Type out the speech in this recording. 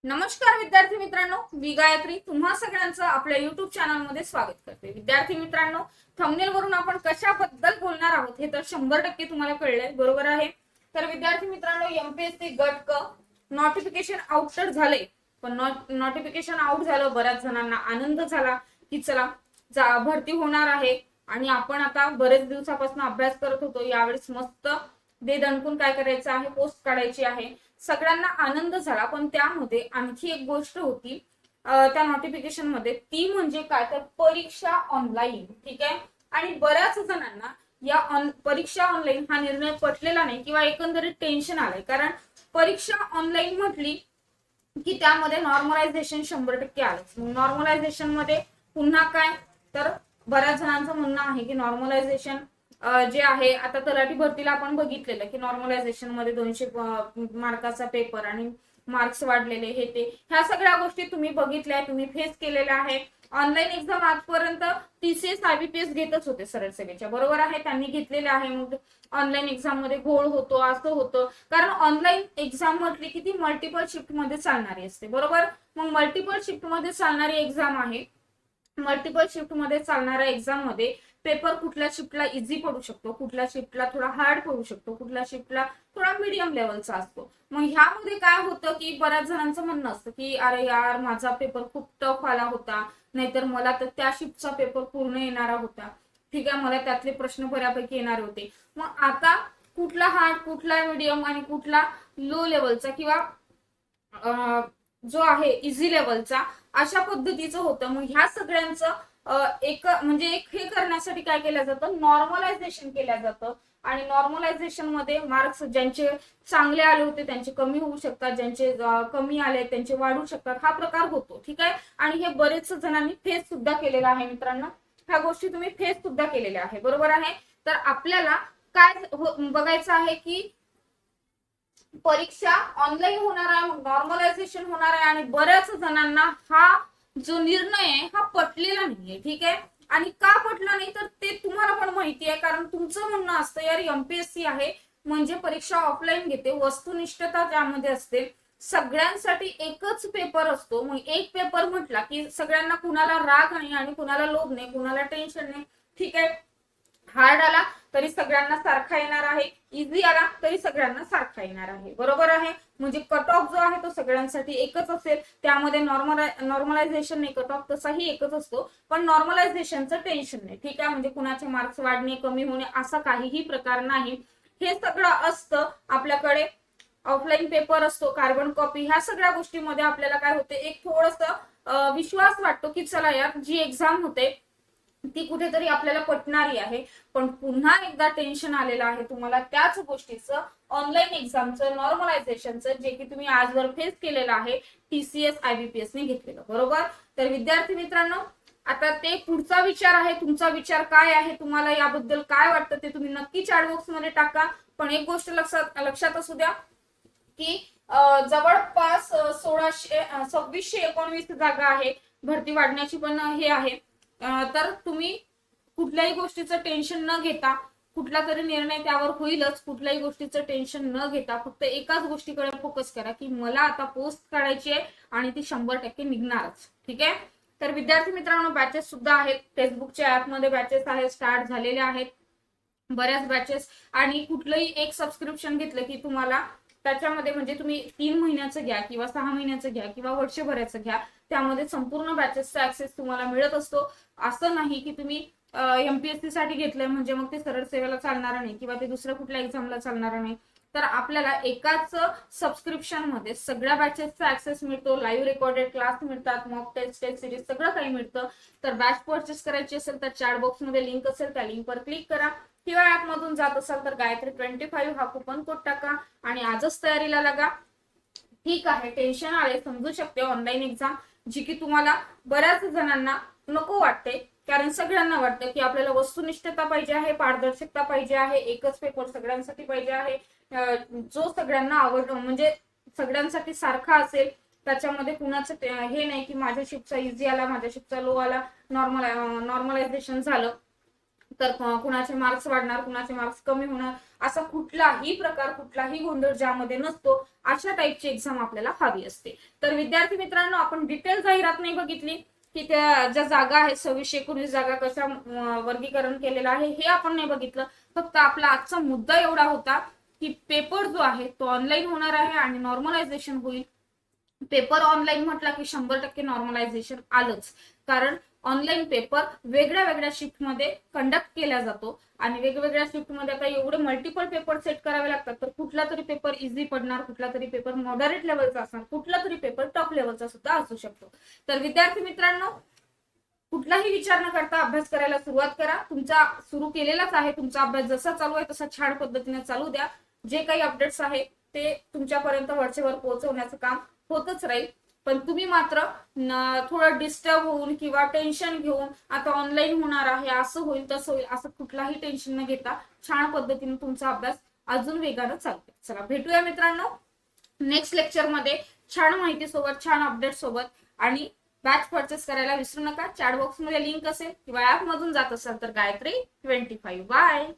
नमस्कार विद्यार्थी मित्रांनो, मी गायत्री तुम्हा सगळ्यांचं आपल्या युट्यूब चॅनल मध्ये स्वागत करते। विद्यार्थी मित्रांनो, थंबनेल वरून आपण कशाबद्दल बोलणार आहोत हे तर 100% तुम्हाला कळलंय, बरोबर आहे। तर विद्यार्थी मित्रांनो, एमपीएससी गट क नोटिफिकेशन आउट तर झाले, पण नोटिफिकेशन आउट झालं, बऱ्याच जणांना आनंद झाला की चला भरती होणार आहे। आणि आपण आता बरेच दिवसापासून अभ्यास करत होतो, यावेळेस मस्त दे दणकून काय करायचं आहे, पोस्ट काढायची आहे। सगळ्यांना आनंद झाला, पण त्यामध्ये आणखी एक गोष्ट होती त्या नोटिफिकेशन मध्ये, ती म्हणजे काय तर परीक्षा ऑनलाईन। ठीक आहे, आणि बऱ्याच जणांना या परीक्षा ऑनलाईन हा निर्णय पटलेला नाही किंवा एकंदरीत टेन्शन आलंय, कारण परीक्षा ऑनलाईन म्हटली की त्यामध्ये नॉर्मलायझेशन 100% आलं। नॉर्मलायझेशन मध्ये पुन्हा काय तर बऱ्याच जणांचं म्हणणं आहे की नॉर्मलायझेशन जे आहे, आता तलाठी भरतीला आपण बघितलेलं की नॉर्मलायझेशन मध्ये 200 मार्काचा पेपर आणि मार्क्स वाढलेले, हे ते ह्या सगळ्या गोष्टी तुम्ही बघितल्या, तुम्ही फेस केलेल्या आहे। ऑनलाईन एक्झाम आजपर्यंत टीसीएस आयबीपीएस घेतच होते सरळ सेवेच्या, बरोबर आहे, त्यांनी घेतलेले आहे। मग ऑनलाईन एक्झाम मध्ये घोळ होतो, असं होतं, कारण ऑनलाईन एक्झाम म्हटली की ती मल्टिपल शिफ्ट मध्ये चालणारी असते, बरोबर। मग मल्टिपल शिफ्ट मध्ये चालणारी एक्झाम आहे, मल्टिपल शिफ्ट मध्ये चालणाऱ्या एक्झाम मध्ये पेपर कुठल्या शिफ्टला इझी पडू शकतो, कुठल्या शिफ्टला थोडा हार्ड पडू शकतो, कुठल्या शिफ्टला थोडा मीडियम लेवलचा असतो। मग ह्यामध्ये काय होतं की बऱ्याच जणांचं म्हणणं असतं की अरे यार, माझा पेपर खूप टफ आला होता, नाहीतर मला तर त्या शिफ्टचा पेपर पूर्ण येणारा होता, ठीक आहे, मला त्यातले प्रश्न बऱ्यापैकी येणार होते। मग आता कुठला हार्ड, कुठला मीडियम आणि कुठला लो लेवलचा किंवा जो आहे इझी लेवलचा, अशा पद्धतीचं होतं। मग ह्या सगळ्यांचं एक म्हणजे एक हे करण्यासाठी काय केलं जातं, नॉर्मलायझेशन केलं जातं। आणि नॉर्मलायझेशन मध्ये मार्क्स ज्यांचे चांगले आले होते त्यांचे कमी होऊ शकतात, ज्यांचे कमी आले त्यांचे वाढू शकतात, हा प्रकार होतो, ठीक आहे। आणि हे बरेच जणांनी फेस सुद्धा केलेलं आहे मित्रांनो, ह्या गोष्टी तुम्ही फेस सुद्धा केलेल्या आहे, बरोबर आहे। तर आपल्याला काय बघायचं आहे की परीक्षा ऑनलाईन होणार आहे, नॉर्मलायझेशन होणार आहे, आणि बऱ्याच जणांना हा जो निर्णय आहे हा पटलेला नाहीये, ठीक आहे। आणि का पटला नाही तर ते तुम्हाला पण माहिती आहे, कारण तुमचं म्हणणं असतं यार एमपीएससी आहे म्हणजे परीक्षा ऑफलाईन घेते, वस्तुनिष्ठता ज्यामध्ये असते, सगळ्यांसाठी एकच पेपर असतो। मग एक पेपर म्हटला की सगळ्यांना, कुणाला राग नाही आणि कुणाला लोभ नाही, कुणाला टेन्शन नाही, ठीक आहे। हार्ड आला तरी सगळ्यांना सारखा येणार आहे, इझी आला तरी सगळ्यांना सारखा येणार आहे, बरोबर आहे। म्हणजे कट ऑफ जो आहे तो सगळ्यांसाठी एकच असेल, त्यामध्ये नॉर्मलायझेशन नाही, कट ऑफ तसाही एकच असतो, पण नॉर्मलायझेशनचं टेन्शन नाही, ठीक आहे। म्हणजे कुणाचे मार्क्स वाढणे कमी होणे असा काहीही प्रकार नाही, हे सगळं असतं आपल्याकडे। ऑफलाईन पेपर असतो, कार्बन कॉपी, ह्या सगळ्या गोष्टींमध्ये आपल्याला काय होते, एक थोडस विश्वास वाटतो की चला यार, जी एक्झाम होते ती कुठेतरी आपल्याला पटणारी आहे। पण पुन्हा एकदा टेन्शन आलेलं आहे तुम्हाला त्याच गोष्टीचं, ऑनलाईन एक्झामचं, नॉर्मलायझेशनचं, जे की तुम्ही आजवर फेस केलेलं आहे टीसीएस आयबीपीएस ने घेतलेलं, बरोबर। तर विद्यार्थी मित्रांनो, आता ते पुढचा विचार आहे, तुमचा विचार काय आहे, तुम्हाला याबद्दल काय वाटतं ते तुम्ही नक्की चॅट बॉक्स मध्ये टाका। पण एक गोष्ट लक्षात असू द्या की जवळपास 2619 जागा आहे, भरती वाढण्याची पण हे आहे। तर तुम्ही कुठल्याही गोष्टीचं टेन्शन न घेता, कुठला तरी निर्णय त्यावर होईलच, कुठल्याही गोष्टीचं टेन्शन न घेता फक्त एकाच गोष्टीकडे फोकस करा की मला आता पोस्ट काढायची आहे आणि ती 100% निघणारच, ठीक आहे। तर विद्यार्थी मित्रांनो, बॅचेस सुद्धा आहेत, फेसबुकच्या ऍप मध्ये बॅचेस आहेत, स्टार्ट झालेले आहेत बऱ्याच बॅचेस। आणि कुठलंही एक सबस्क्रिप्शन घेतलं की तुम्हाला त्याच्यामध्ये, म्हणजे तुम्ही 3 महिन्याचं घ्या किंवा 6 महिन्याचं घ्या किंवा वर्षभराचं घ्या, त्यामध्ये संपूर्ण बॅचेसचा ऍक्सेस तुम्हाला मिळत असतो। असं नाही की तुम्ही एमपीएससी साठी घेतलंय म्हणजे मग ते सरळ सेवेला चालणार नाही किंवा ते दुसऱ्या कुठल्या एक्झामला चालणार नाही। तर आपल्याला एकाच सबस्क्रिप्शन मध्ये सगळ्या बॅचेसचा ऍक्सेस मिळतो, लाईव्ह रेकॉर्डेड क्लास मिळतात, मॉक टेस्ट सिरीज सगळं काही मिळतं। तर बॅच परचेस करायची असेल तर चॅट बॉक्स मध्ये लिंक असेल, त्या लिंकवर क्लिक करा, किंवा ऍप मधून जात असाल तर गायत्री25 हा कुपन कोड टाका आणि आजच तयारीला लागा, ठीक आहे। टेन्शन आले, समजू शकते, ऑनलाईन एक्झाम जी की तुम्हाला बऱ्याच जणांना नको वाटते, कारण सगळ्यांना वाटतं की आपल्याला वस्तुनिष्ठता पाहिजे आहे, पारदर्शकता पाहिजे आहे, एकच पेपर सगळ्यांसाठी पाहिजे आहे, जो सगळ्यांना आवड, म्हणजे सगळ्यांसाठी सारखा असेल, त्याच्यामध्ये कुणाचं हे नाही की माझ्या शिफ्टचा इझी आला, माझ्या शिफ्टचा लो आला, नॉर्मलायझेशन झालं, तर कुणाचे मार्क्स वाढणार, कुणाचे मार्क्स कमी होणार, असा कुठलाही प्रकार, कुठलाही गोंधळ ज्यामध्ये नसतो, अशा टाईपची एक्झाम आपल्याला हवी असते. तर विद्यार्थी मित्रांनो, आपण डिटेल जाहिरात नाही बघितली की त्या ज्या जागा आहेत 26-19 जागा कशा वर्गीकरण केलेलं आहे हे आपण नाही बघितलं. फक्त आपला आजचा मुद्दा एवढा होता की पेपर जो आहे तो ऑनलाईन होणार आहे आणि नॉर्मलायझेशन होईल. पेपर ऑनलाईन म्हटला की 100% नॉर्मलायझेशन आलंच, कारण ऑनलाईन पेपर वेगळ्या वेगळ्या शिफ्टमध्ये कंडक्ट केला जातो आणि वेगवेगळ्या शिफ्टमध्ये आता एवढे मल्टिपल पेपर सेट करावे लागतात. तर कुठला तरी पेपर इझी पडणार, कुठला तरी पेपर मॉडरेट लेवलचा असणार, कुठला तरी पेपर टॉप लेवलचा सुद्धा असू शकतो. तर विद्यार्थी मित्रांनो, कुठलाही विचार न करता अभ्यास करायला सुरुवात करा. तुमचा सुरू केलेलाच आहे, तुमचा अभ्यास जसा चालू आहे तसा छान पद्धतीने चालू द्या. जे काही अपडेट्स आहेत ते तुमच्यापर्यंत वरचेवर पोहोचवण्याचं काम होतच राहील. पण तुम्ही मात्र थोडं डिस्टर्ब होऊन किंवा टेन्शन घेऊन आता ऑनलाईन होणार आहे, असं होईल तसं होईल, असं कुठलाही टेन्शन न घेता छान पद्धतीने तुमचा अभ्यास अजून वेगानं चालते. चला भेटूया मित्रांनो नेक्स्ट लेक्चर मध्ये छान माहिती सोबत, छान अपडेट सोबत. आणि बॅच परचेस करायला विसरू नका. चॅट बॉक्स मध्ये लिंक असेल किंवा ऍप मधून जात असाल तर गायत्री 25. बाय.